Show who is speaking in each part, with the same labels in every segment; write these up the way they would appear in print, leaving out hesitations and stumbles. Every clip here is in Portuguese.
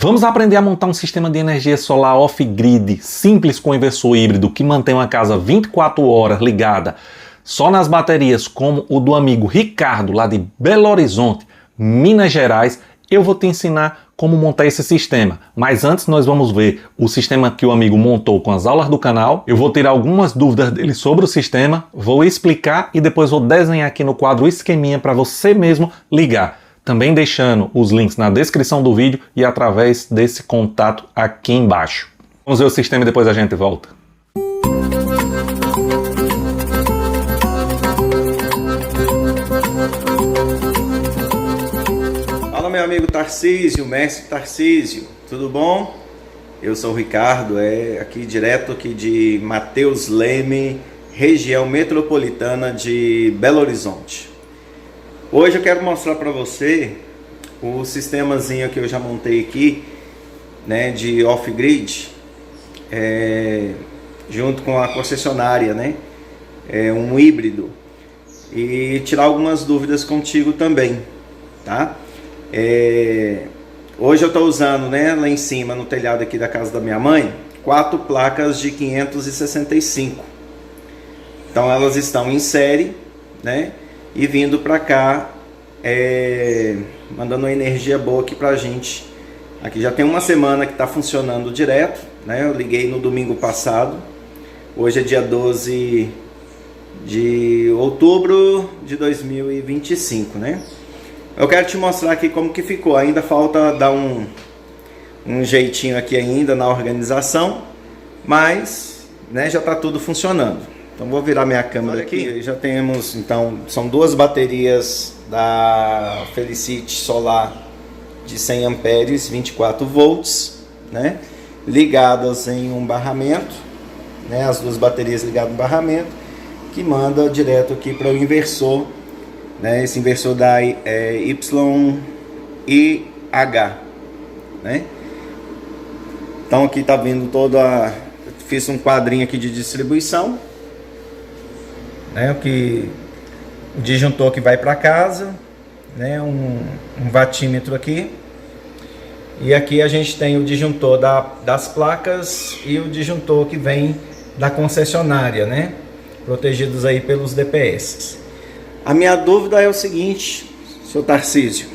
Speaker 1: Vamos aprender a montar um sistema de energia solar off-grid, simples com inversor híbrido, que mantém uma casa 24 horas ligada só nas baterias, como o do amigo Ricardo, lá de Belo Horizonte, Minas Gerais. Eu vou te ensinar como montar esse sistema. Mas antes nós vamos ver o sistema que o amigo montou com as aulas do canal. Eu vou tirar algumas dúvidas dele sobre o sistema, vou explicar e depois vou desenhar aqui no quadro o esqueminha para você mesmo ligar. Também deixando os links na descrição do vídeo e através desse contato aqui embaixo. Vamos ver o sistema e depois a gente volta.
Speaker 2: Fala, meu amigo Tarcísio, mestre Tarcísio, tudo bom? Eu sou o Ricardo, aqui direto de Mateus Leme, região metropolitana de Belo Horizonte. Hoje eu quero mostrar para você o sistemazinho que eu já montei aqui, né, de off-grid, junto com a concessionária, né, um híbrido, e tirar algumas dúvidas contigo também, tá? Hoje eu estou usando, né, lá em cima no telhado aqui da casa da minha mãe, 4 placas de 565. Então elas estão em série, né? E vindo para cá, mandando uma energia boa aqui pra gente. Aqui já tem uma semana que está funcionando direto, né? Eu liguei no domingo passado. Hoje é dia 12 de outubro de 2025, né? Eu quero te mostrar aqui como que ficou. Ainda falta dar um jeitinho aqui ainda na organização, mas, né, já está tudo funcionando. Então vou virar minha câmera aqui. Já temos, então, são 2 baterias da Felicity Solar de 100 amperes, 24 volts, né? Ligadas em um barramento, né? As 2 baterias ligadas no barramento, que manda direto aqui para o inversor, né? Esse inversor da YIH, né? Então aqui tá vindo toda fiz um quadrinho aqui de distribuição, né, o disjuntor que vai para casa, né, um watímetro aqui, e aqui a gente tem o disjuntor das placas e o disjuntor que vem da concessionária, né, protegidos aí pelos DPS. A minha dúvida é o seguinte, seu Tarcísio,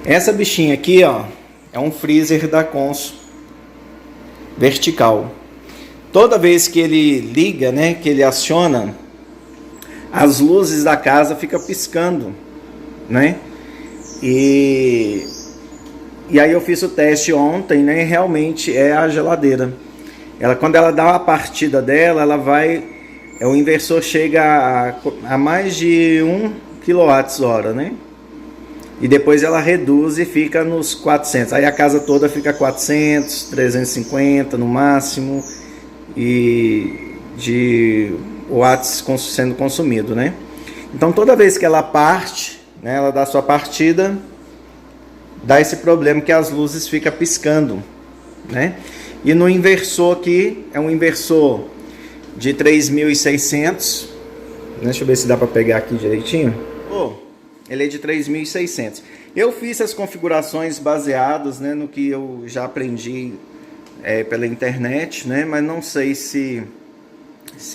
Speaker 2: essa bichinha aqui, ó, é um freezer da Consul vertical. Toda vez que ele liga, né, que ele aciona, as luzes da casa ficam piscando, né? E aí eu fiz o teste ontem, né? Realmente é a geladeira. Quando ela dá uma partida dela, ela vai, o inversor chega a mais de 1 kWh, né? E depois ela reduz e fica nos 400. Aí a casa toda fica 400, 350 no máximo, e de watts sendo consumido, né? Então toda vez que ela parte, né, ela dá sua partida, dá esse problema que as luzes ficam piscando, né? E no inversor aqui, é um inversor de 3.600, deixa eu ver se dá para pegar aqui direitinho. Ele é de 3.600. Eu fiz as configurações baseadas, né, no que eu já aprendi pela internet, né, mas não sei se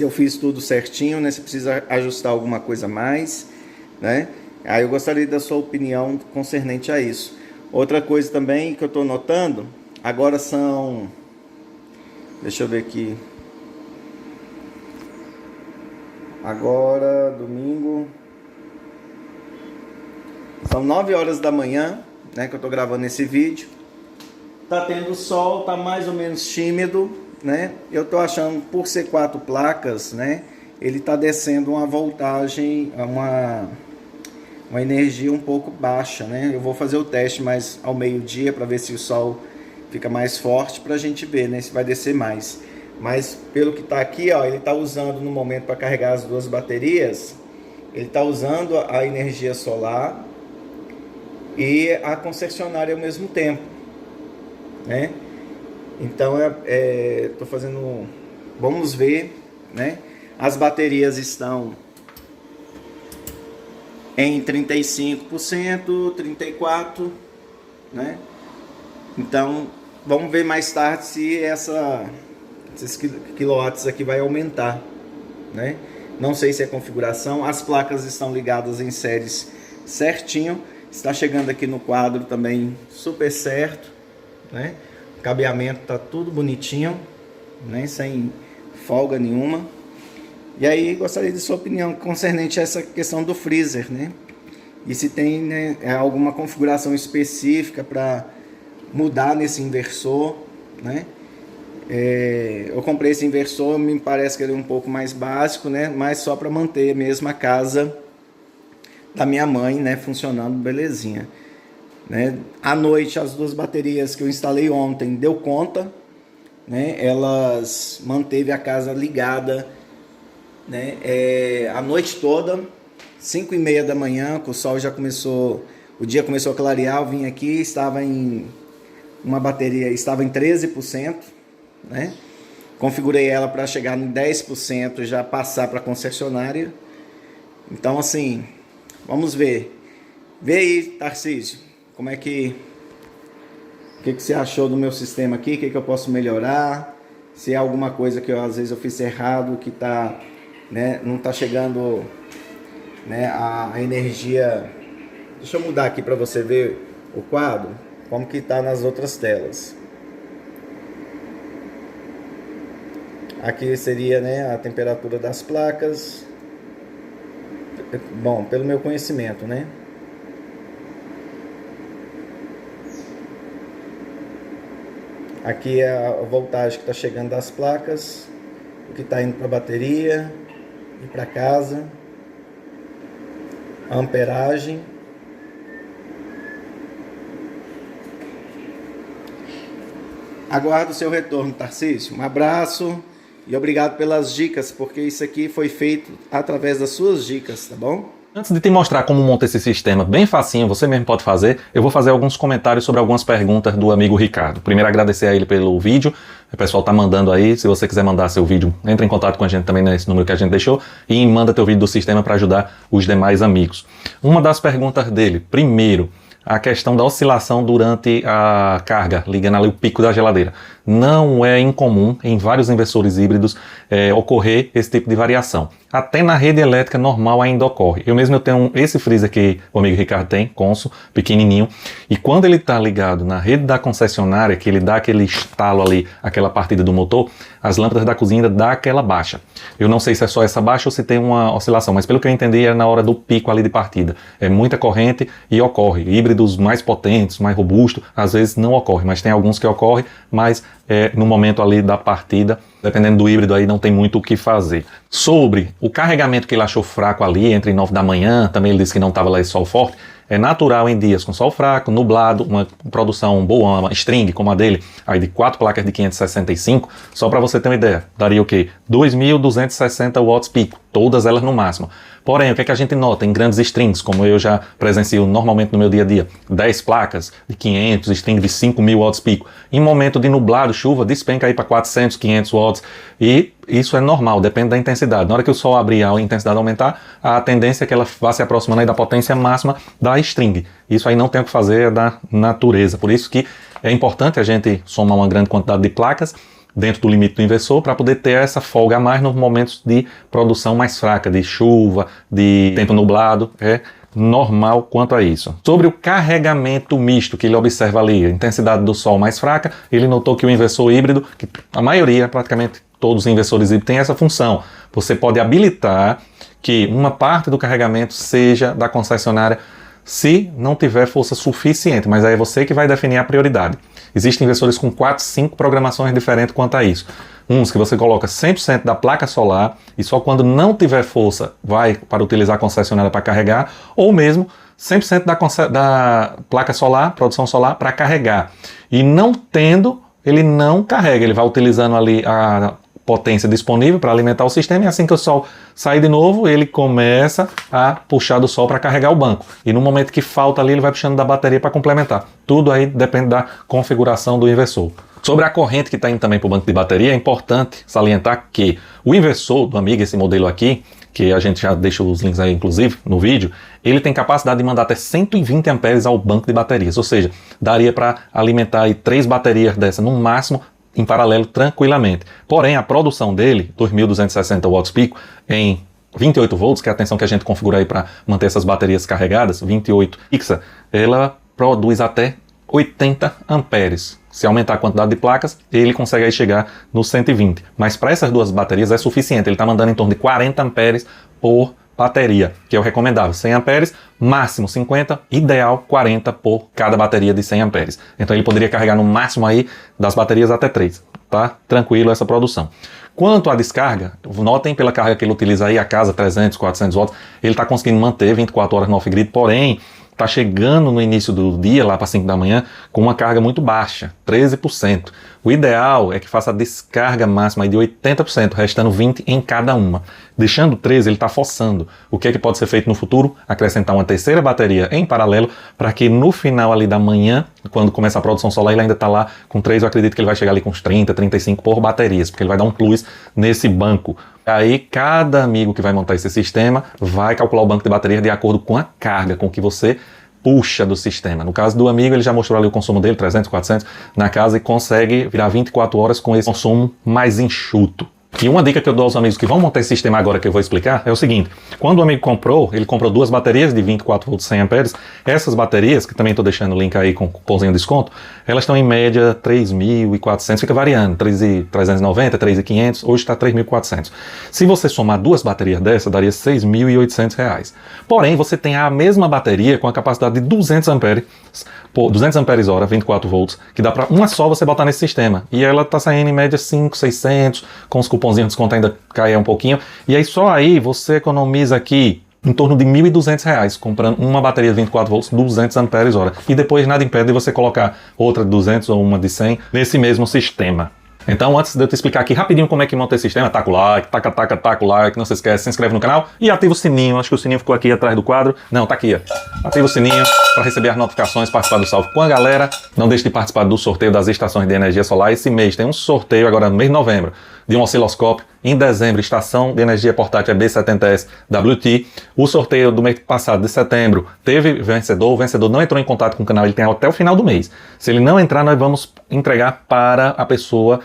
Speaker 2: eu fiz tudo certinho, né, se precisa ajustar alguma coisa a mais, né. Aí eu gostaria da sua opinião concernente a isso. Outra coisa também que eu estou notando, agora são, deixa eu ver aqui, agora domingo, são 9 horas da manhã, né, que eu estou gravando esse vídeo. Tá tendo sol, tá mais ou menos tímido, né? Eu tô achando, por ser 4 placas, né, ele tá descendo uma voltagem, uma energia um pouco baixa, né? Eu vou fazer o teste mais ao meio-dia para ver se o sol fica mais forte, para a gente ver, né, se vai descer mais. Mas pelo que tá aqui, ó, ele tá usando no momento para carregar as 2 baterias, ele tá usando a energia solar e a concessionária ao mesmo tempo, né? Então tô fazendo, vamos ver, né? As baterias estão em 35%, 34%, né? Então, vamos ver mais tarde se esses quilowatts aqui vai aumentar, né? Não sei se é configuração. As placas estão ligadas em séries certinho. Está chegando aqui no quadro também super certo, né? O cabeamento tá tudo bonitinho, né? Sem folga nenhuma. E aí, gostaria de sua opinião concernente a essa questão do freezer, né? E se tem, né, alguma configuração específica para mudar nesse inversor, né? Eu comprei esse inversor, me parece que ele é um pouco mais básico, né? Mas só para manter mesmo a casa da minha mãe, né, funcionando belezinha, né? À noite, as duas baterias que eu instalei ontem deu conta, né? Elas manteve a casa ligada, né? A noite toda, 5h30 da manhã, que o sol já começou, o dia começou a clarear. Eu vim aqui, estava em uma bateria, estava em 13%, né? Configurei ela para chegar em 10% e já passar para a concessionária. Então, assim, vamos ver. Vê aí, Tarcísio, como é que... O que você achou do meu sistema aqui? O que eu posso melhorar? Se é alguma coisa que às vezes eu fiz errado, que tá, né, não está chegando, né, a energia... Deixa eu mudar aqui para você ver o quadro, como que está nas outras telas. Aqui seria, né, a temperatura das placas. Bom, pelo meu conhecimento, né? Aqui é a voltagem que está chegando das placas, o que está indo para a bateria e para casa, a amperagem. Aguardo o seu retorno, Tarcísio. Um abraço e obrigado pelas dicas, porque isso aqui foi feito através das suas dicas, tá bom?
Speaker 1: Antes de te mostrar como monta esse sistema bem facinho, você mesmo pode fazer, eu vou fazer alguns comentários sobre algumas perguntas do amigo Ricardo. Primeiro, agradecer a ele pelo vídeo. O pessoal tá mandando aí. Se você quiser mandar seu vídeo, entre em contato com a gente também nesse número que a gente deixou e manda teu vídeo do sistema para ajudar os demais amigos. Uma das perguntas dele, primeiro, a questão da oscilação durante a carga, ligando ali o pico da geladeira. Não é incomum em vários inversores híbridos ocorrer esse tipo de variação. Até na rede elétrica normal ainda ocorre. Eu tenho esse freezer que o amigo Ricardo tem, Consul, pequenininho, e quando ele está ligado na rede da concessionária, que ele dá aquele estalo ali, aquela partida do motor, as lâmpadas da cozinha ainda dá aquela baixa. Eu não sei se é só essa baixa ou se tem uma oscilação, mas pelo que eu entendi é na hora do pico ali de partida. É muita corrente e ocorre. Híbridos mais potentes, mais robustos, às vezes não ocorre, mas tem alguns que ocorrem, mas no momento ali da partida, dependendo do híbrido aí, não tem muito o que fazer. Sobre o carregamento que ele achou fraco ali, entre 9 da manhã, também ele disse que não estava lá esse sol forte. É natural em dias com sol fraco, nublado, uma produção boa, uma string como a dele, aí de 4 placas de 565, só para você ter uma ideia, daria o quê? 2.260 watts pico, todas elas no máximo. Porém, o que é que a gente nota em grandes strings, como eu já presencio normalmente no meu dia a dia? 10 placas de 500, string de 5.000 watts pico. Em momento de nublado, chuva, despenca aí para 400, 500 watts. E isso é normal, depende da intensidade. Na hora que o sol abrir e a intensidade aumentar, a tendência é que ela vá se aproximando aí da potência máxima da string. Isso aí não tem o que fazer, é da natureza. Por isso que é importante a gente somar uma grande quantidade de placas dentro do limite do inversor para poder ter essa folga a mais nos momentos de produção mais fraca, de chuva, de tempo nublado. É normal quanto a isso. Sobre o carregamento misto que ele observa ali, a intensidade do sol mais fraca, ele notou que o inversor híbrido, que a maioria, praticamente todos os inversores híbridos têm essa função. Você pode habilitar que uma parte do carregamento seja da concessionária se não tiver força suficiente, mas aí é você que vai definir a prioridade. Existem inversores com 4, 5 programações diferentes quanto a isso. Uns que você coloca 100% da placa solar e só quando não tiver força vai para utilizar a concessionária para carregar, ou mesmo 100% da placa solar, produção solar, para carregar. E não tendo, ele não carrega, ele vai utilizando ali a potência disponível para alimentar o sistema, e assim que o sol sair de novo, ele começa a puxar do sol para carregar o banco. E no momento que falta ali, ele vai puxando da bateria para complementar. Tudo aí depende da configuração do inversor. Sobre a corrente que está indo também para o banco de bateria, é importante salientar que o inversor do Amiga, esse modelo aqui, que a gente já deixa os links aí inclusive no vídeo, ele tem capacidade de mandar até 120 amperes ao banco de baterias, ou seja, daria para alimentar aí 3 baterias dessa no máximo em paralelo tranquilamente. Porém, a produção dele, 2.260 watts pico, em 28 volts, que é a tensão que a gente configura aí para manter essas baterias carregadas, 28 fixa, ela produz até 80 amperes. Se aumentar a quantidade de placas, ele consegue aí chegar nos 120. Mas para essas duas baterias é suficiente. Ele está mandando em torno de 40 amperes por bateria, que é o recomendável. 100 amperes, máximo 50, ideal 40 por cada bateria de 100 amperes. Então ele poderia carregar no máximo aí das baterias até 3. Tá? Tranquilo essa produção. Quanto à descarga, notem pela carga que ele utiliza aí, a casa 300, 400 watts, ele está conseguindo manter 24 horas no off-grid, porém está chegando no início do dia, lá para 5 da manhã, com uma carga muito baixa, 13%. O ideal é que faça a descarga máxima de 80%, restando 20% em cada uma. Deixando 13%, ele está forçando. O que é que pode ser feito no futuro? Acrescentar uma terceira bateria em paralelo, para que no final ali da manhã, quando começa a produção solar, ele ainda está lá com 3, eu acredito que ele vai chegar ali com uns 30, 35 por baterias, porque ele vai dar um plus nesse banco. Aí cada amigo que vai montar esse sistema vai calcular o banco de baterias de acordo com a carga, com que você puxa do sistema. No caso do amigo, ele já mostrou ali o consumo dele, 300, 400 na casa, e consegue virar 24 horas com esse consumo mais enxuto. E uma dica que eu dou aos amigos que vão montar esse sistema agora, que eu vou explicar, é o seguinte: quando o amigo comprou, ele comprou 2 baterias de 24 volts 100 amperes. Essas baterias, que também estou deixando o link aí com cupomzinho de desconto, elas estão em média 3.400, fica variando, 3.390, 3.500, hoje está 3.400. Se você somar 2 baterias dessa, daria R$ 6.800. Porém, você tem a mesma bateria com a capacidade de 200 amperes, 200 amperes hora, 24 volts, que dá para uma só você botar nesse sistema. E ela está saindo em média 5.600, com os cupomzinhos de desconto ainda cai um pouquinho. E aí só aí você economiza aqui em torno de R$ 1.200, comprando uma bateria de 24 volts, 200 amperes hora. E depois nada impede de você colocar outra de 200 ou uma de 100 nesse mesmo sistema. Então, antes de eu te explicar aqui rapidinho como é que monta esse sistema, taca o like, taca o like, não se esquece, se inscreve no canal e ativa o sininho. Acho que o sininho ficou aqui atrás do quadro. Não, tá aqui, ó. Ativa o sininho para receber as notificações, participar do salve com a galera. Não deixe de participar do sorteio das estações de energia solar. Esse mês tem um sorteio, agora no mês de novembro, de um osciloscópio. Em dezembro, estação de energia portátil B70S WT. O sorteio do mês passado, de setembro, teve vencedor. O vencedor não entrou em contato com o canal, ele tem até o final do mês. Se ele não entrar, nós vamos entregar para a pessoa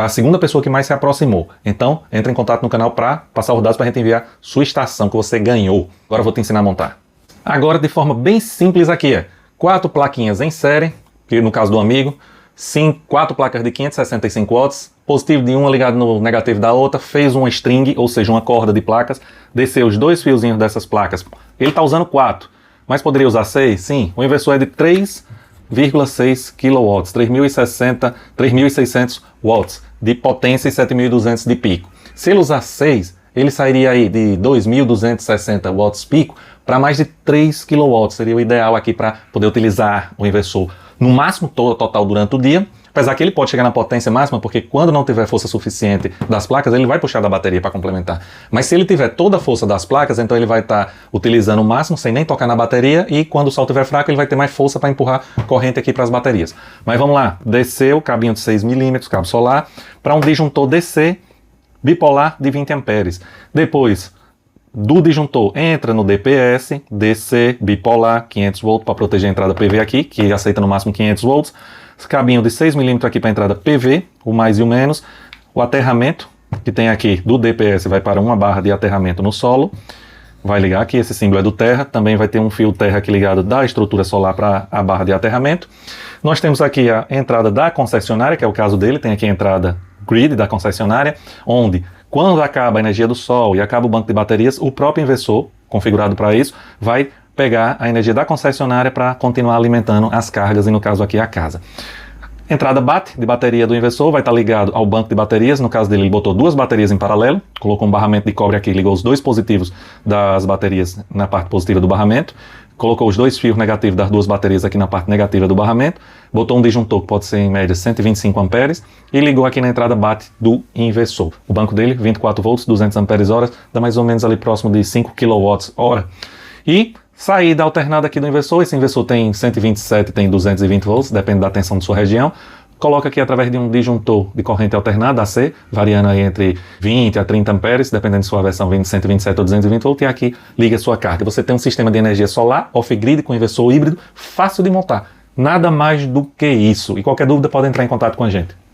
Speaker 1: a segunda pessoa que mais se aproximou. Então, entre em contato no canal para passar os dados para a gente enviar sua estação que você ganhou. Agora eu vou te ensinar a montar. Agora, de forma bem simples aqui, 4 plaquinhas em série, que no caso do amigo, 4 placas de 565 watts, positivo de uma ligado no negativo da outra, fez uma string, ou seja, uma corda de placas, desceu os 2 fiozinhos dessas placas. Ele está usando 4, mas poderia usar 6? Sim, o inversor é de 3,6 kW, 3.600 watts de potência e 7.200 de pico. Se ele usar 6, ele sairia aí de 2.260 watts pico para mais de 3 kW. Seria o ideal aqui para poder utilizar o inversor no máximo total durante o dia. Apesar que ele pode chegar na potência máxima, porque quando não tiver força suficiente das placas, ele vai puxar da bateria para complementar. Mas se ele tiver toda a força das placas, então ele vai estar utilizando o máximo sem nem tocar na bateria, e quando o sol estiver fraco, ele vai ter mais força para empurrar corrente aqui para as baterias. Mas vamos lá, desceu, cabinho de 6 mm, cabo solar, para um disjuntor DC bipolar de 20 amperes. Depois, do disjuntor, entra no DPS, DC, bipolar, 500 volts para proteger a entrada PV aqui, que aceita no máximo 500 volts. Cabinho de 6 mm aqui para a entrada PV, o mais e o menos. O aterramento, que tem aqui do DPS, vai para uma barra de aterramento no solo. Vai ligar aqui, esse símbolo é do terra. Também vai ter um fio terra aqui ligado da estrutura solar para a barra de aterramento. Nós temos aqui a entrada da concessionária, que é o caso dele. Tem aqui a entrada grid da concessionária, onde quando acaba a energia do sol e acaba o banco de baterias, o próprio inversor, configurado para isso, vai pegar a energia da concessionária para continuar alimentando as cargas, e no caso aqui a casa. Entrada BAT de bateria do inversor vai estar ligado ao banco de baterias. No caso dele, ele botou 2 baterias em paralelo, colocou um barramento de cobre aqui, ligou os 2 positivos das baterias na parte positiva do barramento, colocou os 2 fios negativos das 2 baterias aqui na parte negativa do barramento, botou um disjuntor que pode ser em média 125 amperes e ligou aqui na entrada BAT do inversor. O banco dele, 24 volts, 200 amperes hora, dá mais ou menos ali próximo de 5 kW hora. E saída alternada aqui do inversor. Esse inversor tem 127, tem 220 volts, depende da tensão de sua região. coloca aqui através de um disjuntor de corrente alternada, AC, variando aí entre 20 a 30 amperes, dependendo de sua versão 127 ou 220 volts, e aqui liga a sua carga. Você tem um sistema de energia solar, off-grid, com inversor híbrido, fácil de montar. Nada mais do que isso. E qualquer dúvida pode entrar em contato com a gente.